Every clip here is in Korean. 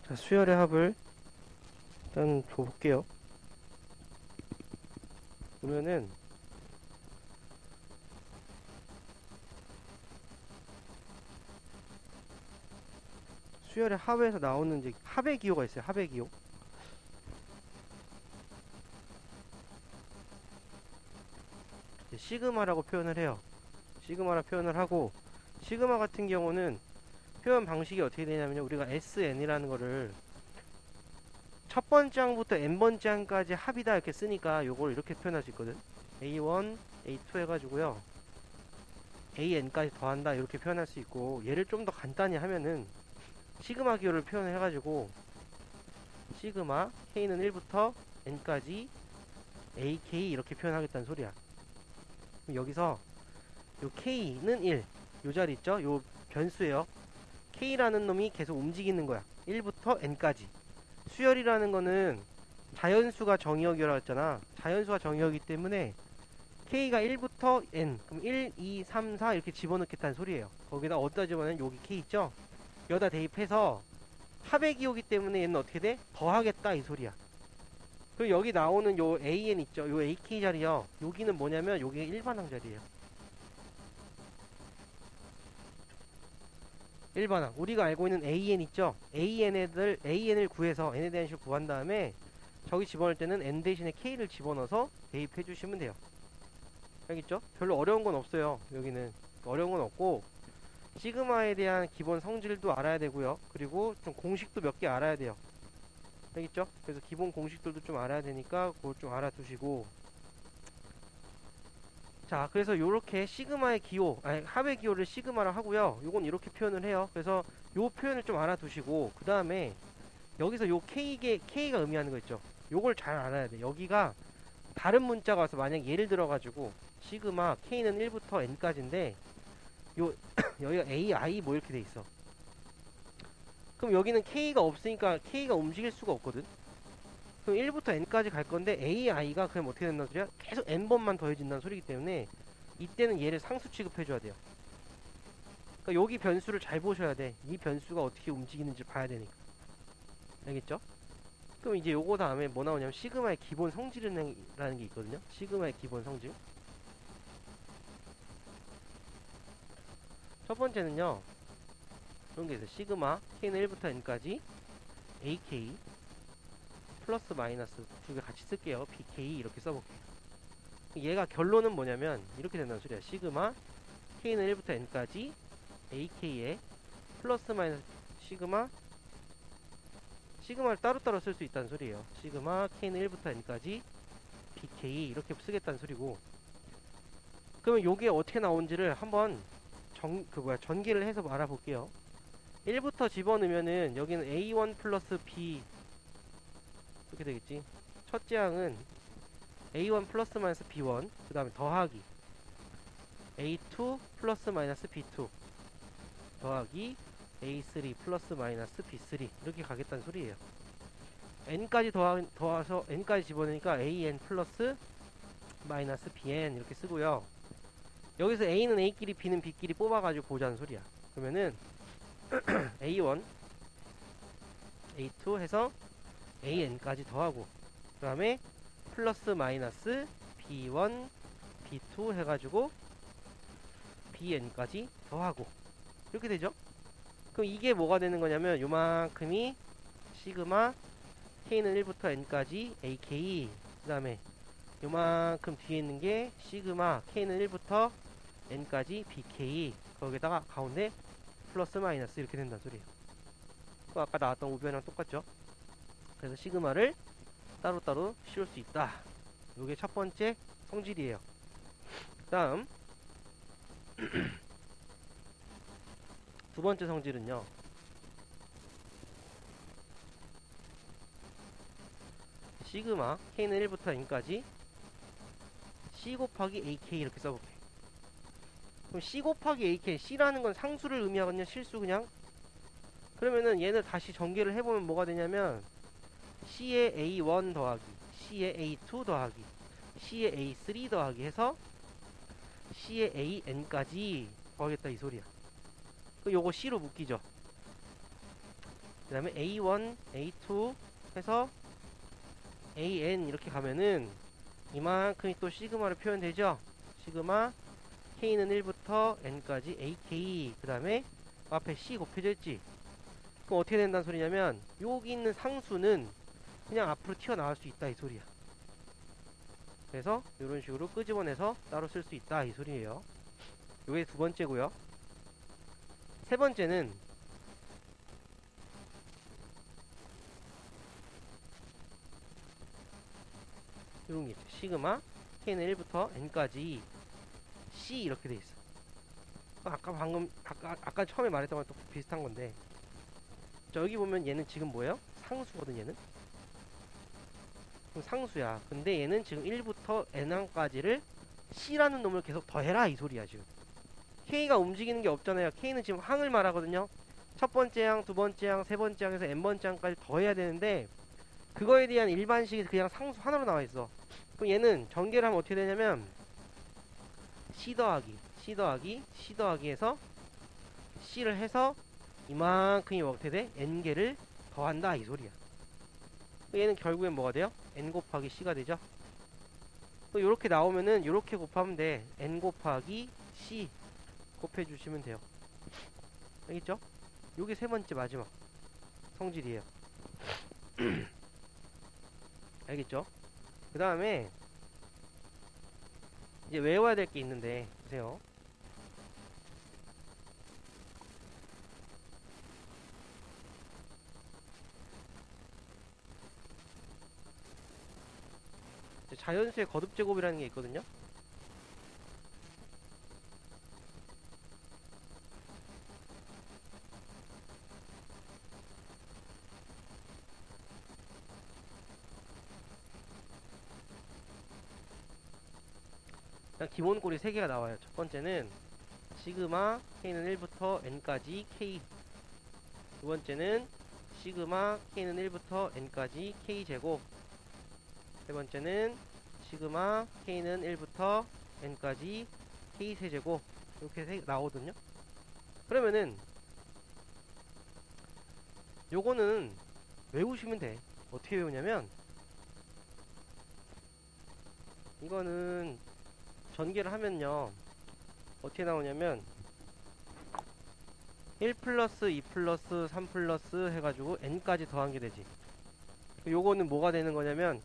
자, 수열의 합을 일단 줘볼게요. 보면은 수열의 합에서 나오는 이제 합의 기호가 있어요. 합의 기호. 이제 시그마라고 표현을 해요. 시그마라 표현을 하고, 시그마 같은 경우는 표현 방식이 어떻게 되냐면요, 우리가 SN이라는 거를 첫 번째 항부터 n번째 항까지 합이다 이렇게 쓰니까 요걸 이렇게 표현할 수 있거든. A1, A2 해가지고요, AN까지 더한다 이렇게 표현할 수 있고, 얘를 좀 더 간단히 하면은 시그마 기호를 표현을 해가지고 시그마 K는 1부터 N까지 AK 이렇게 표현하겠다는 소리야. 그럼 여기서 요 K는 1, 요 자리 있죠? 요 변수예요. K라는 놈이 계속 움직이는 거야. 1부터 N까지. 수열이라는 거는 자연수가 정의역이라고 했잖아. 자연수가 정의역이기 때문에 K가 1부터 N, 그럼 1, 2, 3, 4 이렇게 집어넣겠다는 소리예요. 거기다 어디다 집어넣으면 여기 K 있죠? 여기다 대입해서 합의 기호기 때문에 얘는 어떻게 돼? 더하겠다 이 소리야. 그리고 여기 나오는 요 AN 있죠? 요 AK 자리요. 여기는 뭐냐면 요게 일반항 자리예요. 일반항. 우리가 알고 있는 AN 있죠? AN을 구해서 N에 대한 식을 구한 다음에 저기 집어넣을 때는 N 대신에 K를 집어넣어서 대입해 주시면 돼요. 알겠죠? 별로 어려운 건 없어요. 여기는 어려운 건 없고, 시그마에 대한 기본 성질도 알아야 되고요. 그리고 좀 공식도 몇 개 알아야 돼요. 알겠죠? 그래서 기본 공식들도 좀 알아야 되니까 그걸 좀 알아두시고, 자, 그래서 요렇게 시그마의 기호, 아니 합의 기호를 시그마라 하고요. 요건 이렇게 표현을 해요. 그래서 요 표현을 좀 알아두시고, 그 다음에 여기서 요 K가 의미하는 거 있죠? 요걸 잘 알아야 돼. 여기가 다른 문자가 와서 만약 예를 들어가지고 시그마 K는 1부터 N까지인데 요 여기가 A, I 뭐 이렇게 돼 있어. 그럼 여기는 K가 없으니까 K가 움직일 수가 없거든. 그럼 1부터 N까지 갈 건데 A, I가 그럼 어떻게 된다는 소리야? 계속 N번만 더해진다는 소리기 때문에 이때는 얘를 상수 취급해줘야 돼요. 그러니까 여기 변수를 잘 보셔야 돼. 이 변수가 어떻게 움직이는지 봐야 되니까. 알겠죠? 그럼 이제 요거 다음에 뭐 나오냐면 시그마의 기본 성질이라는 게 있거든요. 시그마의 기본 성질. 첫 번째는요, 그런 게 있어요. 시그마 K는 1부터 N까지 AK 플러스 마이너스 두 개 같이 쓸게요. BK 이렇게 써볼게요. 얘가 결론은 뭐냐면 이렇게 된다는 소리야. 시그마 K는 1부터 N까지 AK에 플러스 마이너스 시그마를 따로따로 쓸 수 있다는 소리예요. 시그마 K는 1부터 N까지 BK 이렇게 쓰겠다는 소리고, 그러면 요게 어떻게 나온지를 한번 전개를 해서 알아볼게요. 1부터 집어넣으면은 여기는 A1 플러스 B 이렇게 되겠지. 첫째 항은 A1 플러스 마이너스 B1, 그 다음에 더하기 A2 플러스 마이너스 B2 더하기 A3 플러스 마이너스 B3 이렇게 가겠다는 소리예요. n까지 더해서 n까지 집어넣으니까 an 플러스 마이너스 bn 이렇게 쓰고요. 여기서 a는 a끼리 b는 b끼리 뽑아가지고 보자는 소리야. 그러면은 a1 a2 해서 an까지 더하고, 그 다음에 플러스 마이너스 b1 b2 해가지고 bn까지 더하고 이렇게 되죠. 그럼 이게 뭐가 되는 거냐면 요만큼이 시그마 K는 1부터 N까지 AK, 그 다음에 요만큼 뒤에 있는 게 시그마 K는 1부터 N까지 BK, 거기다가 가운데 플러스 마이너스 이렇게 된다는 소리예요. 그 아까 나왔던 우변이랑 똑같죠. 그래서 시그마를 따로따로 씌울 수 있다. 요게 첫 번째 성질이에요. 그 다음 두 번째 성질은요, 시그마 K는 1부터 N까지 C 곱하기 AK 이렇게 써볼게. 그럼 C 곱하기 AK, C라는 건 상수를 의미하거든요. 실수 그냥. 그러면은 얘를 다시 전개를 해보면 뭐가 되냐면 C의 A1 더하기 C의 A2 더하기 C의 A3 더하기 해서 C의 AN까지 더하겠다 이 소리야. 그럼 요거 C로 묶이죠. 그 다음에 A1, A2 해서 AN 이렇게 가면은 이만큼이 또 시그마로 표현되죠. 시그마 K는 1부터 N까지 AK, 그 다음에 앞에 C 곱해져 있지. 그럼 어떻게 된다는 소리냐면 여기 있는 상수는 그냥 앞으로 튀어나올 수 있다 이 소리야. 그래서 이런 식으로 끄집어내서 따로 쓸 수 있다 이 소리예요. 요게 두 번째고요. 세 번째는 이런 게 있죠. 시그마 K는 1부터 N까지 C 이렇게 돼 있어. 아까 처음에 말했던 거랑 또 비슷한 건데, 자, 여기 보면 얘는 지금 뭐예요? 상수거든. 얘는 그럼 상수야. 근데 얘는 지금 1부터 N1까지를 C라는 놈을 계속 더해라 이 소리야. 지금 K가 움직이는 게 없잖아요. K는 지금 항을 말하거든요. 첫 번째 항, 두 번째 항, 세 번째 항에서 N번째 항까지 더해야 되는데, 그거에 대한 일반식이 그냥 상수 하나로 나와 있어. 그럼 얘는 전개를 하면 어떻게 되냐면 C 더하기 해서 C를 해서 이만큼이 어떻게 돼? N개를 더한다 이 소리야. 얘는 결국엔 뭐가 돼요? N 곱하기 C가 되죠. 또 요렇게 나오면은 요렇게 곱하면 돼. N 곱하기 C 곱해주시면 돼요. 알겠죠? 요게 세 번째 마지막 성질이에요. 알겠죠? 그 다음에 이제 외워야 될 게 있는데 보세요. 자연수의 거듭 제곱이라는 게 있거든요. 일단 기본 꼴이 3개가 나와요. 첫 번째는 시그마 K는 1부터 N까지 K, 두 번째는 시그마 K는 1부터 N까지 K제곱, 세 번째는 시그마 K는 1부터 N까지 K세제곱. 이렇게 나오거든요. 그러면은 요거는 외우시면 돼. 어떻게 외우냐면 이거는 전개를 하면요 어떻게 나오냐면 1 플러스 2 플러스 3 플러스 해가지고 N까지 더한 게 되지. 요거는 뭐가 되는 거냐면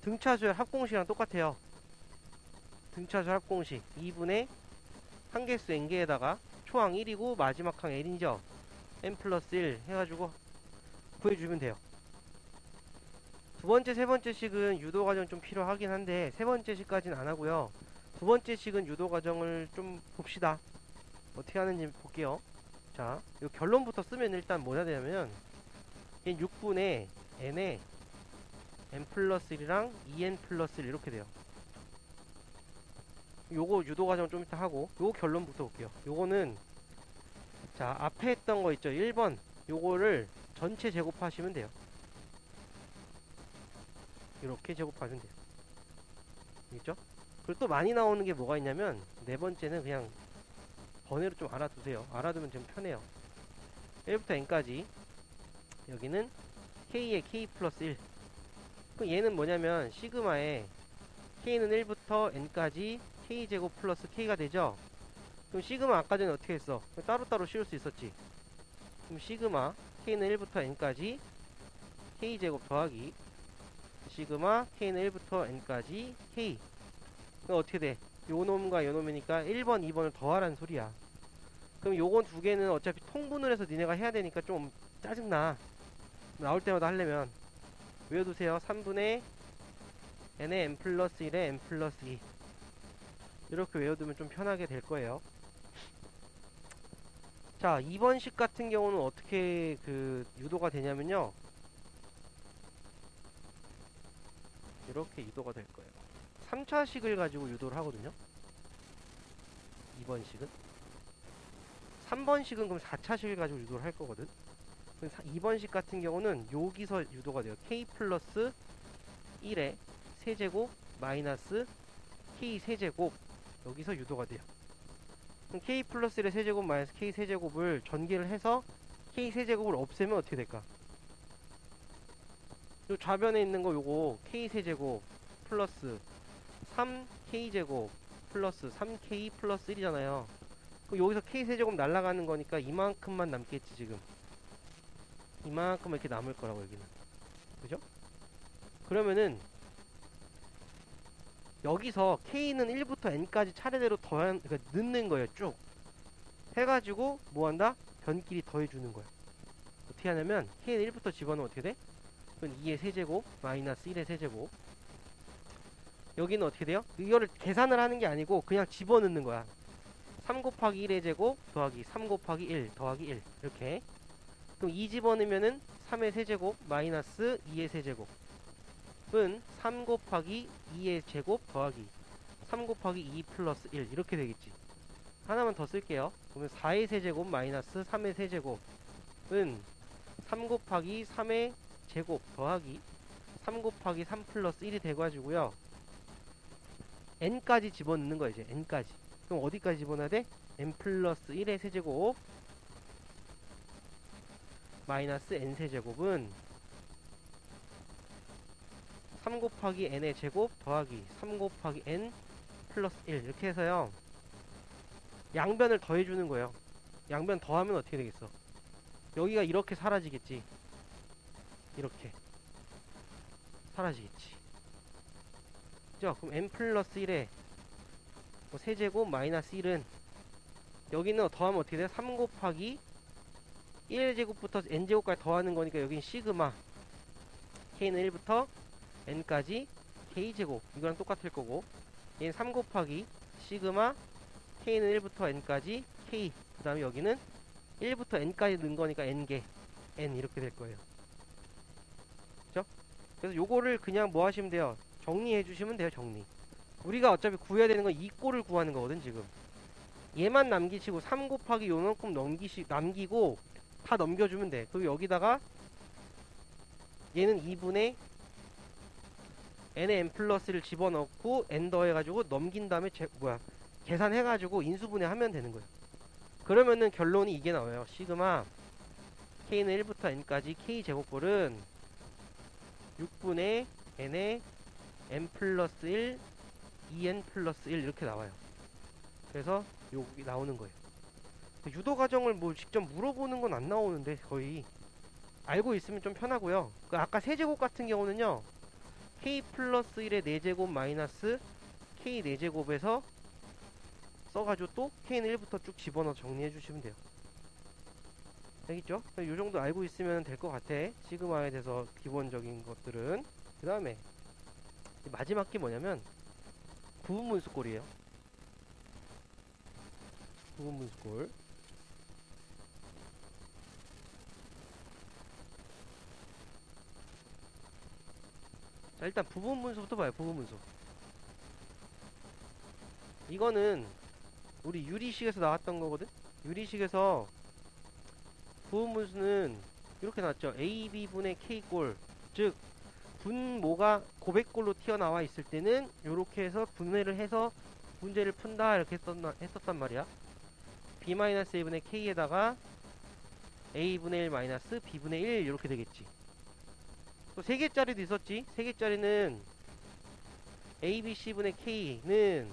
등차수열 합공식이랑 똑같아요. 등차수열 합공식 2분의 한개수 N개에다가 초항 1이고 마지막 항 N이죠. N 플러스 1 해가지고 구해주면 돼요. 두 번째, 세 번째 식은 유도 과정 좀 필요하긴 한데 세 번째 식까지는 안 하고요. 두 번째 식은 유도 과정을 좀 봅시다. 어떻게 하는지 볼게요. 자, 이 결론부터 쓰면 일단 뭐냐 되냐면 6분의 n에 n 플러스 1이랑 2n 플러스 1 이렇게 돼요. 요거 유도 과정 좀 이따 하고 요거 결론부터 볼게요. 요거는 자 앞에 했던 거 있죠. 1번 요거를 전체 제곱하시면 돼요. 이렇게 제곱하면 돼요. 알겠죠? 그리고 또 많이 나오는 게 뭐가 있냐면 네 번째는 그냥 번외로 좀 알아두세요. 알아두면 좀 편해요. 1부터 n까지 여기는 k에 k 플러스 1. 그럼 얘는 뭐냐면 시그마에 k는 1부터 n까지 k제곱 플러스 k가 되죠. 그럼 시그마 아까 전에 어떻게 했어? 따로따로 씌울 수 있었지. 그럼 시그마 k는 1부터 n까지 k제곱 더하기 시그마 k는 1부터 n까지 k. 그럼 어떻게 돼? 요 놈과 요 놈이니까 1번, 2번을 더하라는 소리야. 그럼 요건 두 개는 어차피 통분을 해서 니네가 해야 되니까 좀 짜증나. 나올 때마다 하려면 외워두세요. 3분의 n의 n 플러스 1에 n 플러스 2. 이렇게 외워두면 좀 편하게 될 거예요. 자, 2번식 같은 경우는 어떻게 그 유도가 되냐면요. 이렇게 유도가 될 거예요. 3차식을 가지고 유도를 하거든요. 2번식은. 3번식은 그럼 4차식을 가지고 유도를 할 거거든. 2번식 같은 경우는 여기서 유도가 돼요. k 플러스 1의 세제곱 마이너스 k 세제곱. 여기서 유도가 돼요. 그럼 k 플러스 1의 세제곱 마이너스 k 세제곱을 전개를 해서 k 세제곱을 없애면 어떻게 될까? 요 좌변에 있는 거 요거 k 세제곱 플러스 3k 제곱 플러스 3k 플러스 1이잖아요. 그럼 여기서 k 세제곱 날아가는 거니까 이만큼만 남겠지 지금. 이만큼 이렇게 남을 거라고 여기는. 그죠? 그러면은 여기서 k는 1부터 n까지 차례대로 그러니까 넣는 거예요. 쭉 해가지고 뭐한다? 변끼리 더해주는 거야. 어떻게 하냐면 k는 1부터 집어넣으면 어떻게 돼? 그건 2의 세제곱 마이너스 1의 세제곱. 여기는 어떻게 돼요? 이거를 계산을 하는 게 아니고 그냥 집어넣는 거야. 3 곱하기 1의 제곱 더하기 3 곱하기 1 더하기 1 이렇게. 그럼 2 집어넣으면은 3의 세제곱 마이너스 2의 세제곱 은 3 곱하기 2의 제곱 더하기 3 곱하기 2 플러스 1 이렇게 되겠지. 하나만 더 쓸게요. 그러면 4의 세제곱 마이너스 3의 세제곱은 3 곱하기 3의 제곱 더하기 3 곱하기 3 플러스 1이 돼가지고요. n까지 집어넣는 거야 이제. n까지. 그럼 어디까지 집어넣어야 돼? n 플러스 1의 세제곱 마이너스 n 세제곱은 3 곱하기 n의 제곱 더하기 3 곱하기 n 플러스 1 이렇게 해서요. 양변을 더해주는 거예요. 양변 더하면 어떻게 되겠어? 여기가 이렇게 사라지겠지. 이렇게 사라지겠지. 그죠? 그럼 n 플러스 1에 뭐 세제곱 마이너스 1은 여기는 더하면 어떻게 돼요? 3 곱하기 1제곱부터 n제곱까지 더하는 거니까 여기는 시그마 k는 1부터 n까지 k제곱 이거랑 똑같을 거고, 얘는 3 곱하기 시그마 k는 1부터 n까지 k, 그 다음에 여기는 1부터 n까지 넣은 거니까 n개 n 이렇게 될 거예요. 그죠? 그래서 요거를 그냥 뭐 하시면 돼요? 정리해 주시면 돼요. 정리. 우리가 어차피 구해야 되는 건 이 꼴을 구하는 거거든 지금. 얘만 남기시고 3 곱하기 요만큼 남기고 다 넘겨주면 돼. 그리고 여기다가 얘는 2분의 n의 n 플러스를 집어넣고 n 더해가지고 넘긴 다음에 계산해가지고 인수분해 하면 되는 거예요. 그러면은 결론이 이게 나와요. 시그마 k는 1부터 n까지 k 제곱꼴은 6분의 n의 n 플러스 1 2n 플러스 1 이렇게 나와요. 그래서 여기 나오는 거예요. 유도 과정을 뭐 직접 물어보는 건 안 나오는데 거의 알고 있으면 좀 편하고요. 그 아까 세제곱 같은 경우는요, k 플러스 1의 4제곱 마이너스 k 4제곱에서 써가지고 또 k는 1부터 쭉 집어넣어 정리해 주시면 돼요. 알겠죠? 이 정도 알고 있으면 될 것 같아. 시그마에 대해서 기본적인 것들은. 그 다음에 마지막 게 뭐냐면 부분분수꼴이에요. 부분분수꼴. 자, 일단 부분분수부터 봐요. 부분분수. 이거는 우리 유리식에서 나왔던 거거든. 유리식에서 부분분수는 이렇게 나왔죠. AB분의 K꼴, 즉 분모가 고백꼴로 튀어나와 있을 때는 이렇게 해서 분해를 해서 문제를 푼다 이렇게 했었단 말이야. B-A분의 K에다가 A분의 1 마이너스 B분의 1 이렇게 되겠지. 또 3개짜리도 있었지. 3개짜리는 ABC분의 K는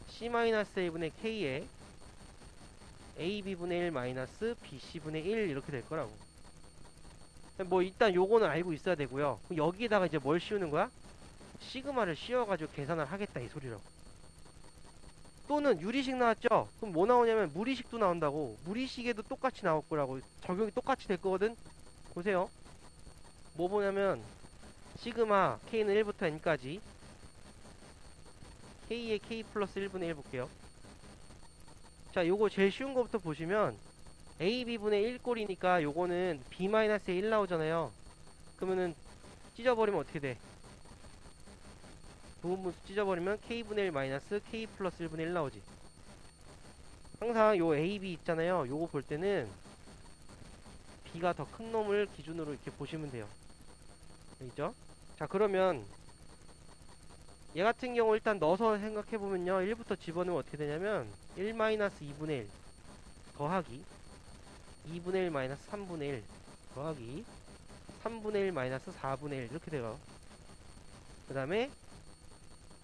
C-A분의 K에 AB분의 1 마이너스 BC분의 1 이렇게 될 거라고. 뭐 일단 요거는 알고 있어야 되고요. 여기에다가 이제 뭘 씌우는 거야? 시그마를 씌워가지고 계산을 하겠다 이 소리라고. 또는 유리식 나왔죠? 그럼 뭐 나오냐면 무리식도 나온다고. 무리식에도 똑같이 나올 거라고. 적용이 똑같이 될 거거든. 보세요. 뭐 보냐면 시그마 k는 1부터 n까지 k의 k 플러스 1분의 1 볼게요. 자, 요거 제일 쉬운 거부터 보시면 AB분의 1꼴이니까 요거는 B-1 나오잖아요. 그러면은 찢어버리면 어떻게 돼? 부분분수 찢어버리면 K분의 1 마이너스 K 플러스 1분의 1 나오지. 항상 요 AB 있잖아요. 요거 볼 때는 B가 더 큰 놈을 기준으로 이렇게 보시면 돼요. 알겠죠? 자, 그러면 얘 같은 경우 일단 넣어서 생각해보면요. 1부터 집어넣으면 어떻게 되냐면 1 마이너스 2분의 1 더하기 2분의 1 마이너스 3분의 1 더하기 3분의 1 마이너스 4분의 1 이렇게 돼요. 그 다음에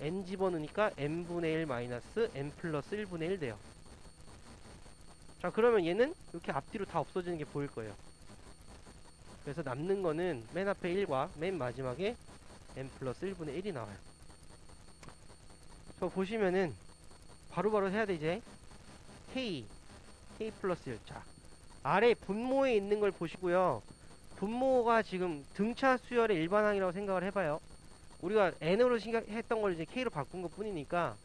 n 집어넣으니까 n분의 1 마이너스 n 플러스 1분의 1 돼요. 자, 그러면 얘는 이렇게 앞뒤로 다 없어지는 게 보일 거예요. 그래서 남는 거는 맨 앞에 1과 맨 마지막에 n 플러스 1분의 1이 나와요. 저 보시면은 바로바로 해야 돼. 이제 k 플러스 1. 자, 아래 분모에 있는 걸 보시고요. 분모가 지금 등차 수열의 일반항이라고 생각을 해봐요. 우리가 n으로 했던 걸 이제 k로 바꾼 것 뿐이니까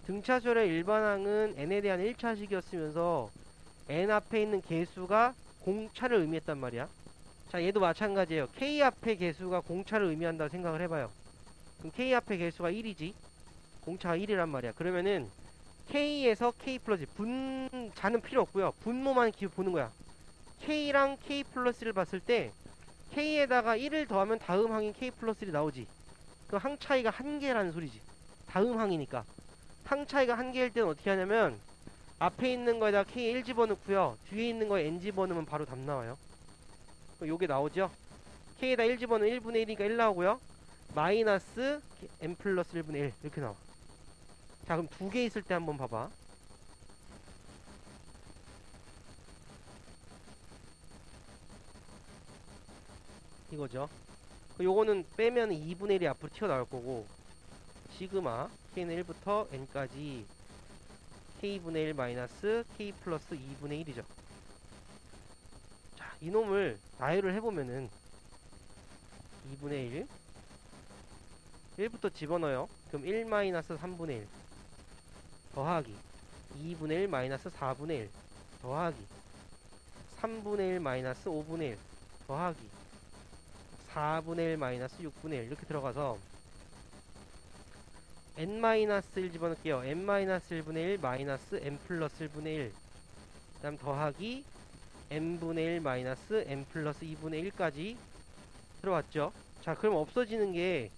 등차 수열의 일반항은 n에 대한 1차식이었으면서 n 앞에 있는 개수가 공차를 의미했단 말이야. 자, 얘도 마찬가지예요. k 앞에 개수가 공차를 의미한다고 생각을 해봐요. 그럼 k 앞에 개수가 1이지. 공차가 1이란 말이야. 그러면은 k에서 k 플러스 분자는 필요 없고요. 분모만 보는 거야. k랑 k 플러스를 봤을 때 k에다가 1을 더하면 다음 항인 k 플러스 1이 나오지. 그 항 차이가 한 개라는 소리지. 다음 항이니까. 항 차이가 한 개일 때는 어떻게 하냐면 앞에 있는 거에다 k 1 집어넣고요. 뒤에 있는 거에 n 집어넣으면 바로 답 나와요. 요게 나오죠. k에다 1 집어넣으면 1분의 1이니까 1 나오고요. 마이너스 n 플러스 1분의 1 이렇게 나와. 자, 그럼 두 개 있을 때 한번 봐봐. 이거죠. 요거는 빼면 2분의 1이 앞으로 튀어나올 거고, 시그마 k는 1부터 n까지 k분의 1 마이너스 k 플러스 2분의 1이죠. 자, 이놈을 나열을 해보면은 2분의 1 1부터 집어넣어요. 그럼 1 마이너스 3분의 1 더하기 2분의 1 마이너스 4분의 1 더하기 3분의 1 마이너스 5분의 1 더하기 4분의 1 마이너스 6분의 1 이렇게 들어가서 n 마이너스 1 집어넣을게요. n 마이너스 1분의 1 마이너스 n 플러스 1분의 1 그 다음 더하기 n분의 1 마이너스 n 플러스 2분의 1까지 들어왔죠. 자, 그럼 없어지는 게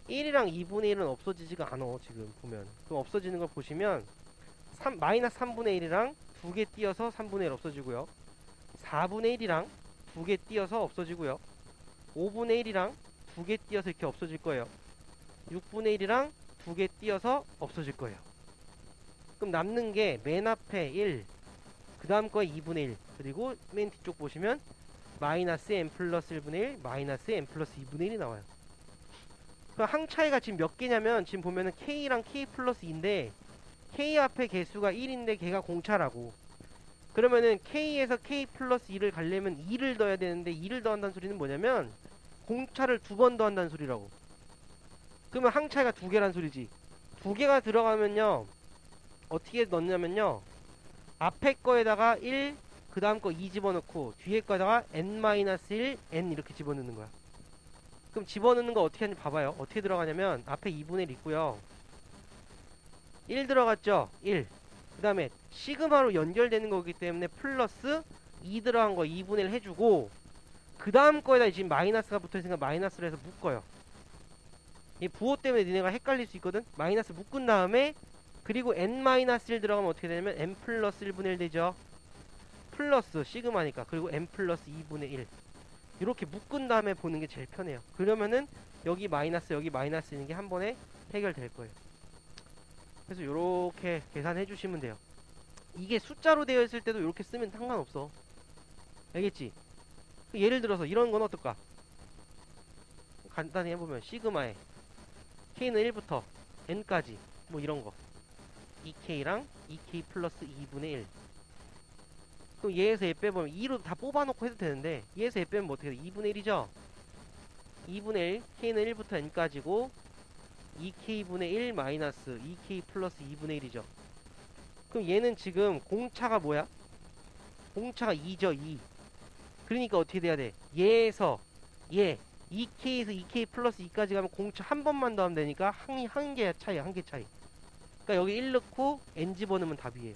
1이랑 2분의 1은 없어지지가 않아. 지금 보면 그럼 없어지는 걸 보시면 마이너스 3분의 1이랑 두 개 띄어서 3분의 1 없어지고요. 4분의 1이랑 두 개 띄어서 없어지고요. 5분의 1이랑 두 개 띄어서 이렇게 없어질 거예요. 6분의 1이랑 두 개 띄어서 없어질 거예요. 그럼 남는 게 맨 앞에 1, 그 다음 거에 2분의 1, 그리고 맨 뒤쪽 보시면 마이너스 n 플러스 1분의 1, 마이너스 n 플러스 2분의 1이 나와요. 그 항 차이가 지금 몇 개냐면 지금 보면은 k랑 k 플러스 2인데 k 앞에 개수가 1인데 걔가 공차라고. 그러면은 k에서 k 플러스 2를 가려면 2를 더해야 되는데 2를 더한다는 소리는 뭐냐면 공차를 두 번 더한다는 소리라고. 그러면 항 차이가 두 개란 소리지. 두 개가 들어가면요 어떻게 넣냐면요 앞에 거에다가 1, 그 다음 거 2 집어넣고 뒤에 거에다가 n-1, n 이렇게 집어넣는 거야. 그럼 집어넣는 거 어떻게 하는지 봐봐요. 어떻게 들어가냐면 앞에 2분의 1 있고요. 1 들어갔죠? 1. 그 다음에 시그마로 연결되는 거기 때문에 플러스 2 들어간 거 2분의 1 해주고 그 다음 거에다 지금 마이너스가 붙어있으니까 마이너스를 해서 묶어요. 이 부호 때문에 니네가 헷갈릴 수 있거든? 마이너스 묶은 다음에 그리고 n-1 들어가면 어떻게 되냐면 n 플러스 1분의 1 되죠? 플러스 시그마니까 그리고 n 플러스 2분의 1 이렇게 묶은 다음에 보는 게 제일 편해요. 그러면은 여기 마이너스 여기 마이너스 있는 게 한 번에 해결될 거예요. 그래서 요렇게 계산해 주시면 돼요. 이게 숫자로 되어 있을 때도 이렇게 쓰면 상관없어. 알겠지? 예를 들어서 이런 건 어떨까? 간단히 해보면 시그마에 k는 1부터 n까지 뭐 이런 거 2k랑 2k 플러스 2분의 1 그럼 얘에서 얘 빼보면 2로 다 뽑아놓고 해도 되는데 얘에서 얘 빼면 뭐 어떻게 돼? 2분의 1이죠? 2분의 1 k는 1부터 n까지고 2k분의 1 마이너스 2k 플러스 2분의 1이죠. 그럼 얘는 지금 공차가 뭐야? 공차가 2죠. 2. 그러니까 어떻게 돼야 돼? 얘에서 얘 2k에서 2k 플러스 2까지 가면 공차 한 번만 더 하면 되니까 한 개 차이, 한 개 차이. 그러니까 여기 1 넣고 n 집어넣으면 답이에요.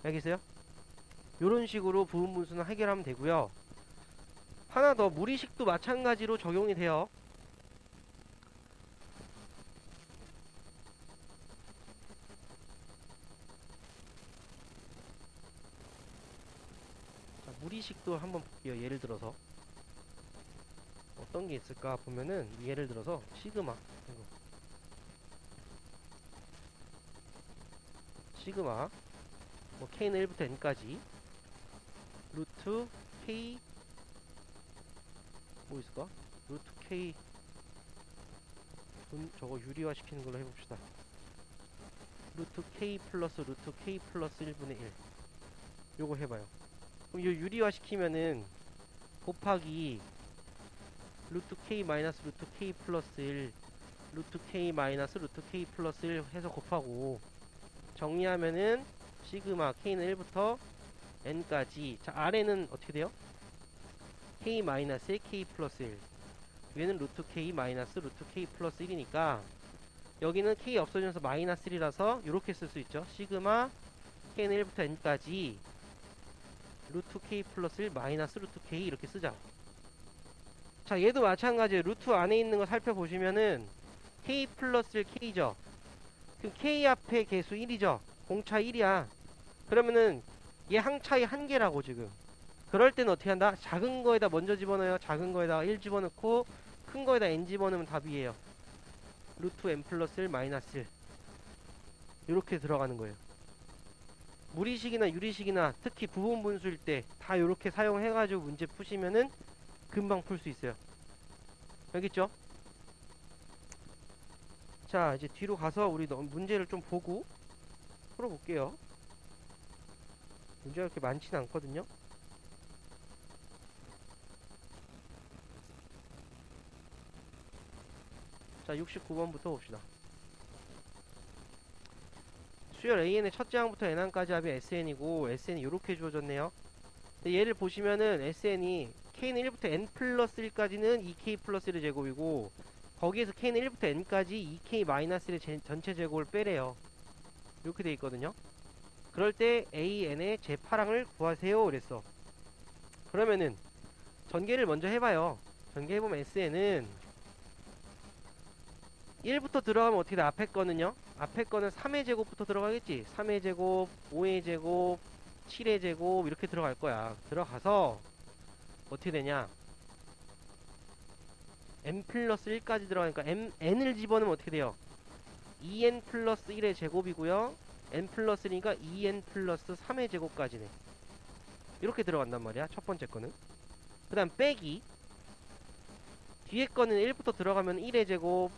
알겠어요? 요런 식으로 부분분수는 해결하면 되고요. 하나 더, 무리식도 마찬가지로 적용이 돼요. 무리식도 한번 볼게요. 예를 들어서 어떤 게 있을까 보면은, 예를 들어서 시그마 이거. 시그마 뭐 k는 1부터 n까지 루트 k 뭐 있을까? 루트 k 저거 유리화 시키는 걸로 해봅시다. 루트 k 플러스 루트 k 플러스 1분의 1 요거 해봐요. 그럼 요 유리화 시키면은 곱하기 루트 k 마이너스 루트 k 플러스 1 루트 k 마이너스 루트 k 플러스 1 해서 곱하고 정리하면은 시그마 k는 1부터 n까지. 자, 아래는 어떻게 돼요? k 마이너스 1 k 플러스 1 위에는 루트 k 마이너스 루트 k 플러스 1이니까 여기는 k 없어지면서 마이너스 1이라서 요렇게 쓸 수 있죠. 시그마 k는 1부터 n까지 루트 k 플러스 1 마이너스 루트 k 이렇게 쓰자. 자, 얘도 마찬가지예요. 루트 안에 있는 거 살펴보시면은 k 플러스 1 k죠. 그럼 k 앞에 개수 1이죠. 공차 1이야. 그러면은 얘 항차이 1개라고 지금. 그럴 때는 어떻게 한다? 작은 거에다 먼저 집어넣어요. 작은 거에다 1 집어넣고 큰 거에다 n 집어넣으면 답이에요. 루트 n 플러스 1 마이너스 1 이렇게 들어가는 거예요. 무리식이나 유리식이나 특히 부분 분수일 때 다 이렇게 사용해가지고 문제 푸시면은 금방 풀 수 있어요. 알겠죠? 자, 이제 뒤로 가서 우리 문제를 좀 보고 풀어볼게요. 문제가 그렇게 많지는 않거든요. 자, 69번부터 봅시다. 수열 AN의 첫째 항부터 n항까지 합이 SN이고 SN이 이렇게 주어졌네요. 근데 얘를 보시면은 SN이 K는 1부터 N 플러스 1까지는 2K 플러스 1의 제곱이고 거기에서 K는 1부터 N까지 2K 마이너스 1의 전체 제곱을 빼래요. 이렇게 돼 있거든요. 그럴 때 AN의 제8항을 구하세요 그랬어. 그러면은 전개를 먼저 해봐요. 전개해보면 SN은 1부터 들어가면 어떻게 돼? 앞에 거는요? 앞에 거는 3의 제곱부터 들어가겠지? 3의 제곱, 5의 제곱, 7의 제곱 이렇게 들어갈 거야. 들어가서 어떻게 되냐? n 플러스 1까지 들어가니까 n을 집어넣으면 어떻게 돼요? 2n 플러스 1의 제곱이고요. n 플러스 1이니까 2n 플러스 3의 제곱까지네. 이렇게 들어간단 말이야. 첫 번째 거는. 그 다음 빼기. 뒤에 거는 1부터 들어가면 1의 제곱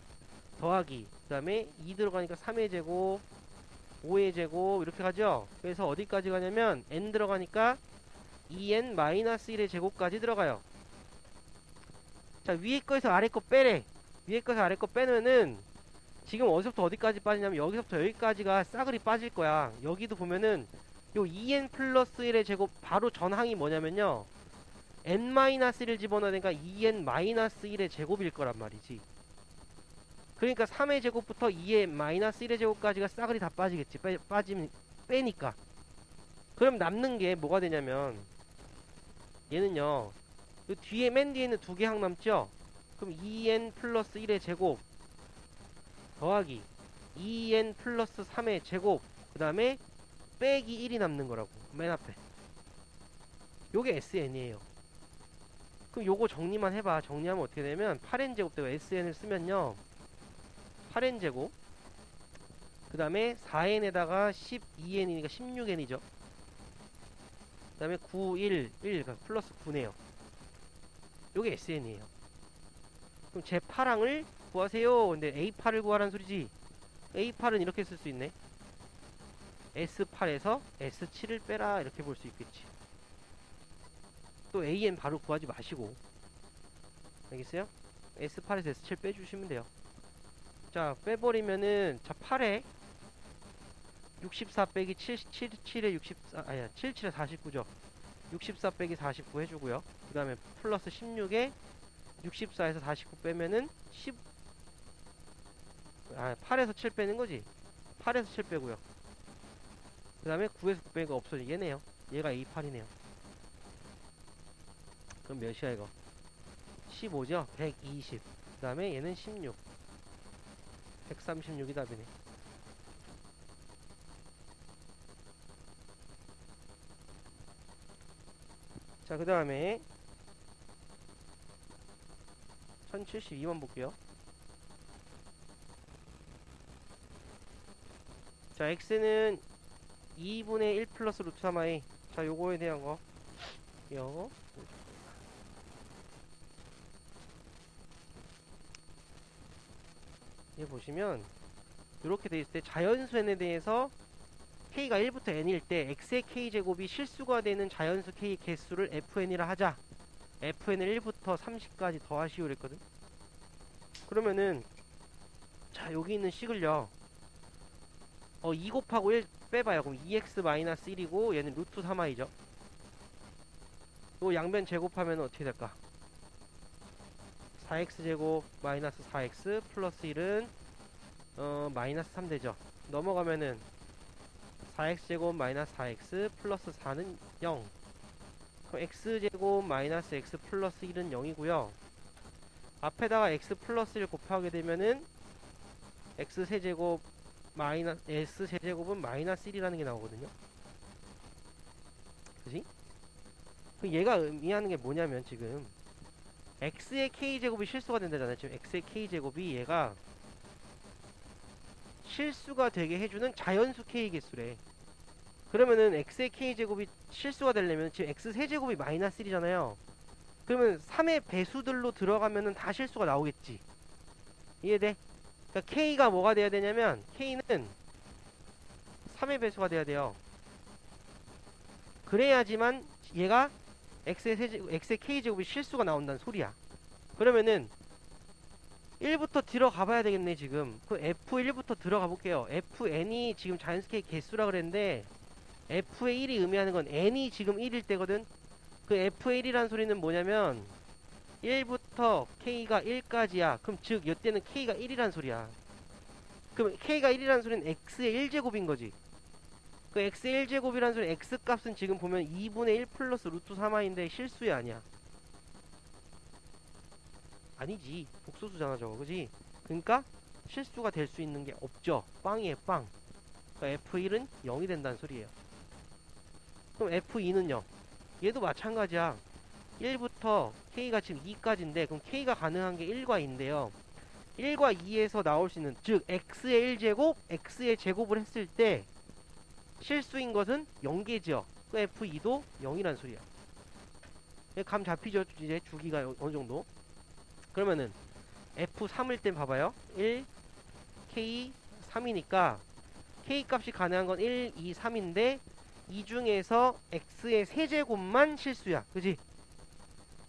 더하기. 그 다음에 2 들어가니까 3의 제곱 5의 제곱 이렇게 가죠. 그래서 어디까지 가냐면 n 들어가니까 2n 마이너스 1의 제곱까지 들어가요. 자, 위에 거에서 아래 거 빼래. 위에 거에서 아래 거 빼면은 지금 어디서부터 어디까지 빠지냐면 여기서부터 여기까지가 싸그리 빠질 거야. 여기도 보면은 요 2n 플러스 1의 제곱 바로 전항이 뭐냐면요, n-1을 집어넣어야 되니까 2n 마이너스 1의 제곱일 거란 말이지. 그러니까 3의 제곱부터 2n 마이너스 1의 제곱까지가 싸그리 다 빠지겠지. 빼니까. 그럼 남는 게 뭐가 되냐면 얘는요, 그 뒤에 맨 뒤에 있는 두 개 항 남죠? 그럼 2n 플러스 1의 제곱 더하기 2n 플러스 3의 제곱 그 다음에 빼기 1이 남는 거라고. 맨 앞에 요게 SN이에요. 그럼 요거 정리만 해봐. 정리하면 어떻게 되면 8n 제곱 되고 SN을 쓰면요 8n 제곱 그 다음에 4n에다가 12n이니까 16n이죠. 그 다음에 9, 1, 1 그러니까 플러스 9네요. 요게 SN이에요. 그럼 제8항을 구하세요. 근데 A8을 구하라는 소리지. A8은 이렇게 쓸 수 있네. S8에서 S7을 빼라 이렇게 볼 수 있겠지. 또 AN 바로 구하지 마시고. 알겠어요? S8에서 S7 빼주시면 돼요. 자, 빼버리면은 자 8에 64 빼기 7에 64 아니야 77에 49죠. 64 빼기 49 해주고요. 그 다음에 플러스 16에 64에서 49 빼면은 8에서 7 빼는 거지. 8에서 7 빼고요. 그 다음에 9에서 9 빼는 거 없어져. 얘네요. 얘가 A8이네요. 그럼 몇이야 이거? 15죠? 120. 그 다음에 얘는 16. 136이 답이네. 자, 그 다음에 1072번 볼게요. 자, x는 2분의 1 플러스 루트 3i. 자, 요거에 대한 거 요 얘 보시면 이렇게 돼 있을 때 자연수 n에 대해서 k가 1부터 n일 때 x의 k제곱이 실수가 되는 자연수 k 개수를 fn이라 하자. fn을 1부터 30까지 더하시오 그랬거든. 그러면은 자, 여기 있는 식을요 2 곱하고 1 빼봐요. 그럼 2x-1이고 얘는 루트 3i죠. 요 양변 제곱하면 어떻게 될까? 4x제곱 마이너스 4x 플러스 1은 마이너스 3 되죠. 넘어가면은 4x제곱 마이너스 4x 플러스 4는 0. 그럼 x제곱 마이너스 x 플러스 1은 0이고요. 앞에다가 x 플러스 1 곱하게 되면은 x 세제곱 마이너스 s 세제곱은 마이너스 1이라는 게 나오거든요. 그지? 그럼 얘가 의미하는 게 뭐냐면 지금 x의 k제곱이 실수가 된다잖아요. 지금 x의 k제곱이 얘가 실수가 되게 해주는 자연수 k 개수래. 그러면은 x의 k제곱이 실수가 되려면 지금 x 세제곱이 마이너스 1이잖아요. 그러면 3의 배수들로 들어가면은 다 실수가 나오겠지. 이해돼? 그러니까 k가 뭐가 돼야 되냐면 k는 3의 배수가 돼야 돼요. 그래야지만 얘가 x의 k제곱이 실수가 나온다는 소리야. 그러면은 1부터 들어가 봐야 되겠네. 지금 그 f1부터 들어가 볼게요. fn이 지금 자연수 k 개수라 그랬는데 f의 1이 의미하는 건 n이 지금 1일 때거든. 그 f의 1이란 소리는 뭐냐면 1부터 k가 1까지야. 그럼 즉 이때는 k가 1이란 소리야. 그럼 k가 1이란 소리는 x의 1제곱인 거지. 그 x의 1제곱이란 소리 x값은 지금 보면 2분의 1 플러스 루트 3i인데 실수야 아니야? 아니지. 복소수잖아 저거. 그지? 그러니까 실수가 될 수 있는 게 없죠. 빵이에요 빵. 그러니까 f1은 0이 된다는 소리예요. 그럼 f2는요? 얘도 마찬가지야. 1부터 k가 지금 2까지인데 그럼 k가 가능한 게 1과 2인데요. 1과 2에서 나올 수 있는 즉 x의 1제곱, x의 제곱을 했을 때 실수인 것은 0개죠. 그 f2도 0이란 소리야. 감 잡히죠? 이제 주기가 어느 정도. 그러면은 f3일 땐 봐봐요. 1, k, 3이니까 k 값이 가능한 건 1, 2, 3인데 이 중에서 x의 세제곱만 실수야. 그지?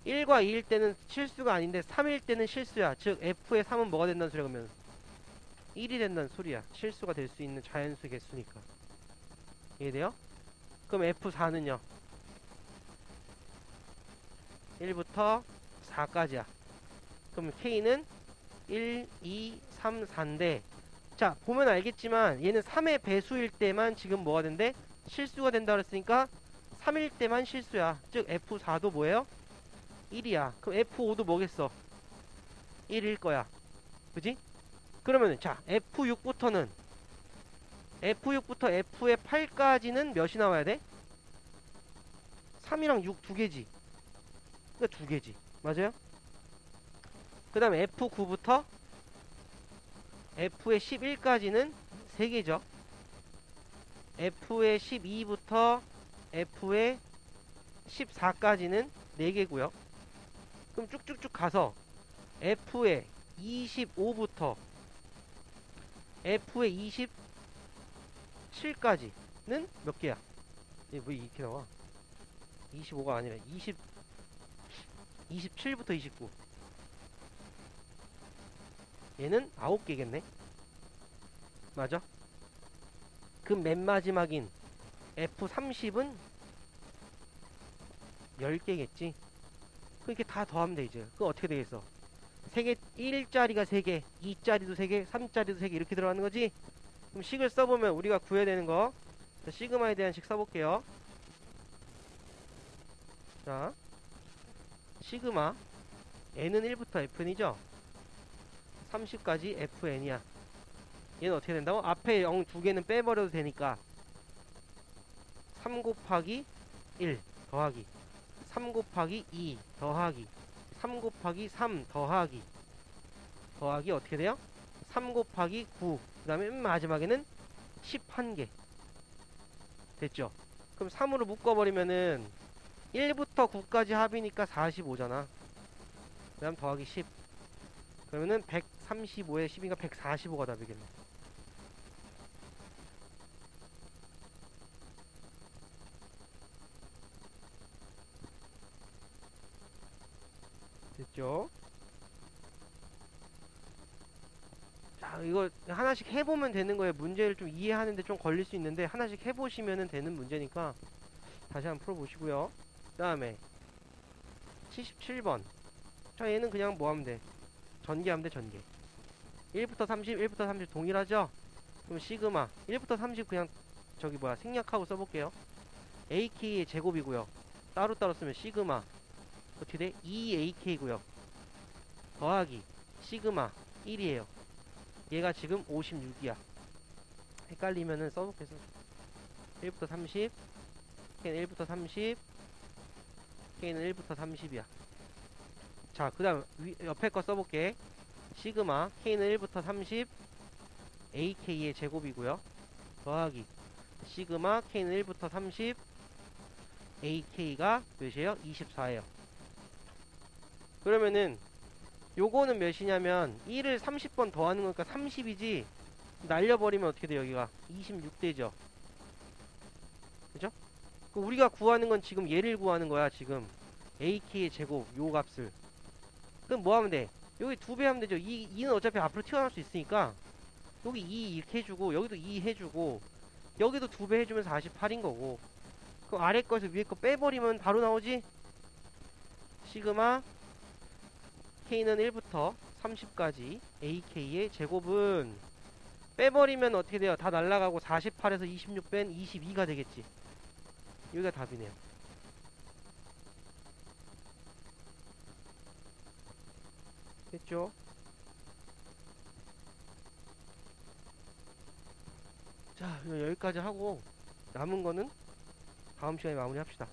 1과 2일 때는 실수가 아닌데 3일 때는 실수야. 즉 f의 3은 뭐가 된다는 소리야 그러면 1이 된다는 소리야. 실수가 될 수 있는 자연수 개수니까. 이해돼요? 그럼 f4는요 1부터 4까지야. 그럼 k는 1, 2, 3, 4인데 자 보면 알겠지만 얘는 3의 배수일 때만 지금 뭐가 된대? 실수가 된다 그랬으니까 3일 때만 실수야. 즉 f4도 뭐예요? 1이야. 그럼 f5도 뭐겠어? 1일 거야. 그지? 그러면은 자 f6부터 f의 8까지는 몇이 나와야 돼? 3이랑 6 두 개지. 그러니까 두 개지. 맞아요? 그 다음에 f9부터 f의 11까지는 3개죠. f의 12부터 f의 14까지는 4개고요. 그럼 쭉쭉쭉 가서 f의 25부터 f의 27까지는 몇 개야? 왜 이렇게 나와? 25가 아니라 27부터 29. 얘는 9개겠네? 맞아? 그 맨 마지막인 F30은 10개겠지? 그렇게 다 더하면 돼, 이제. 그거 어떻게 되겠어? 3개, 1짜리가 3개, 2짜리도 3개, 3짜리도 3개, 이렇게 들어가는 거지? 그럼 식을 써보면 우리가 구해야 되는 거. 자, 시그마에 대한 식 써볼게요. 자, 시그마. n은 1부터 fn이죠? 30까지 fn이야. 얘는 어떻게 된다고? 앞에 0 두 개는 빼버려도 되니까 3 곱하기 1 더하기 3 곱하기 2 더하기 3 곱하기 3 더하기 어떻게 돼요? 3 곱하기 9 그 다음에 맨 마지막에는 11개 됐죠? 그럼 3으로 묶어버리면은 1부터 9까지 합이니까 45잖아. 그 다음 더하기 10 그러면은 135에 10이니까 145가 답이겠네. 됐죠? 자, 이거 하나씩 해보면 되는 거예요. 문제를 좀 이해하는데 좀 걸릴 수 있는데 하나씩 해보시면 되는 문제니까 다시 한번 풀어보시고요. 그 다음에 77번. 자, 얘는 그냥 뭐 하면 돼? 전개하면 돼, 전개. 1부터 30, 1부터 30 동일하죠? 그럼 시그마 1부터 30 그냥 저기 뭐야 생략하고 써볼게요. AK의 제곱이고요. 따로따로 쓰면 시그마 어떻게 돼? 2AK고요. 더하기 시그마 1이에요. 얘가 지금 56이야. 헷갈리면은 써놓겠어. 1부터 30 K는 1부터 30 K는 1부터 30이야. 자, 그 다음 옆에 거 써볼게. 시그마 K는 1부터 30 AK의 제곱이고요. 더하기 시그마 K는 1부터 30 AK가 몇이에요? 24예요. 그러면은 요거는 몇이냐면 1을 30번 더하는 거니까 30이지 날려버리면 어떻게 돼요? 여기가 26되죠. 그죠? 우리가 구하는 건 지금 얘를 구하는 거야. 지금 AK의 제곱 요 값을. 그럼 뭐 하면 돼? 여기 2배 하면 되죠. 2는 어차피 앞으로 튀어나올 수 있으니까 여기 2 이렇게 해주고 여기도 2 해주고 여기도 2배 해주면 48인 거고 그럼 아래 거에서 위에 거 빼버리면 바로 나오지? 시그마 K는 1부터 30까지 AK의 제곱은 빼버리면 어떻게 돼요? 다 날라가고 48에서 26 뺀 22가 되겠지. 여기가 답이네요. 됐죠? 자, 여기까지 하고 남은 거는 다음 시간에 마무리 합시다.